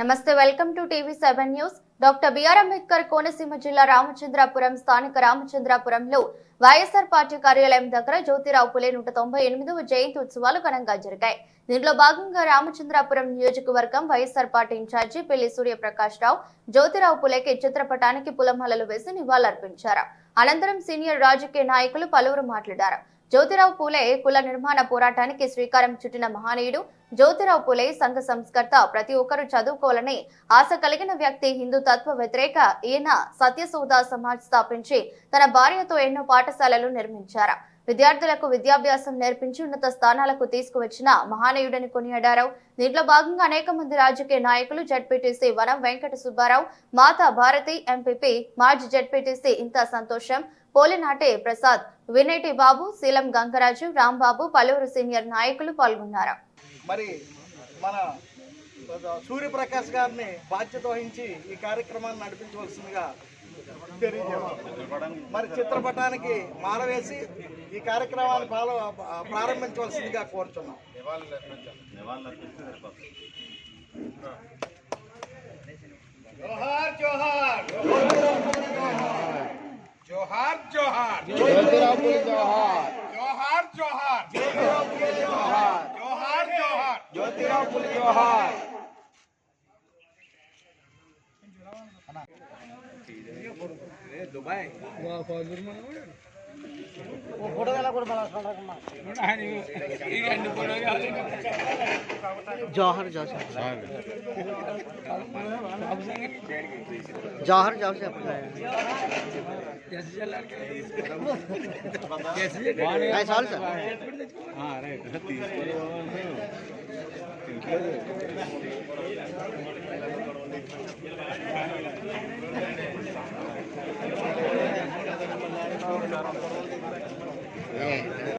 నమస్తే, welcome to టీవీ7 news. Doctor BR Ambedkar Konaseema జిల్లా రామచంద్రాపురం స్థానిక రామచంద్రాపురంలో వైఎస్ఆర్ పార్టీ కార్యాలయం దగ్గర జ్యోతిరావు పులే 198వ జయంతి ఉత్సవాలు ఘనంగా జరిగాయి. దీనిలో భాగంగా రామచంద్రాపురం నియోజకవర్గం వైఎస్ఆర్ పార్టీ ఇన్ఛార్జి పెళ్లి సూర్యప్రకాష్ రావు జ్యోతిరావు పులేకి చిత్రపటానికి పూలమాలలు వేసి నివాళులర్పించారు. అనంతరం సీనియర్ రాజకీయ నాయకులు పలువురు మాట్లాడారు. జ్యోతిరావు పూలే కుల నిర్మాణ పోరాటానికి శ్రీకారం చుట్టిన మహనీయుడు జ్యోతిరావు పూలే. సంఘ సంస్కర్త, ప్రతి ఒక్కరూ చదువుకోవాలని ఆశ కలిగిన వ్యక్తి. హిందూ తత్వ వ్యతిరేక ఈయన సత్యశోధ సమాజ్ స్థాపించి తన భార్యతో ఎన్నో పాఠశాలలు నిర్మించారు. విద్యార్థులకు విద్యాభ్యాసం నేర్పించి ఉన్నత స్థానాలకు తీసుకువచ్చిన మహానీయుడని కొనియాడారు. దీంట్లో భాగంగా అనేక మంది రాజకీయ నాయకులు, జడ్పీటీసీ వనం వెంకట సుబ్బారావు, మాతా భారతి, ఎంపీపీ, మాజీ జడ్పీటీసీ ఇంత సంతోషం, పోలినాటి ప్రసాద్, వినేటి బాబు, శీలం గంగరాజు, రాంబాబు, పలువురు సీనియర్ నాయకులు పాల్గొన్నారు. మరి మన సూర్యప్రకాష్ గారిని బాధ్యత వహించి ఈ కార్యక్రమాన్ని నడిపించవలసిందిగా మరి చిత్రపటానికి మాలవేసి ఈ కార్యక్రమాన్ని ప్రారంభించవలసిందిగా కోరుతున్నాం. జోహార్ జోహార్ జోహార్ జోహార్ జ్యోతిరావు పూలే జోహార్ జోహార్ జోహార్ జ్యోతిరావు పూలే జోహార్ జోహార్ జోహార్ జ్యోతిరావు పూలే జోహార్. దుబాయ్ जौहर जौहर जौहर से साल सर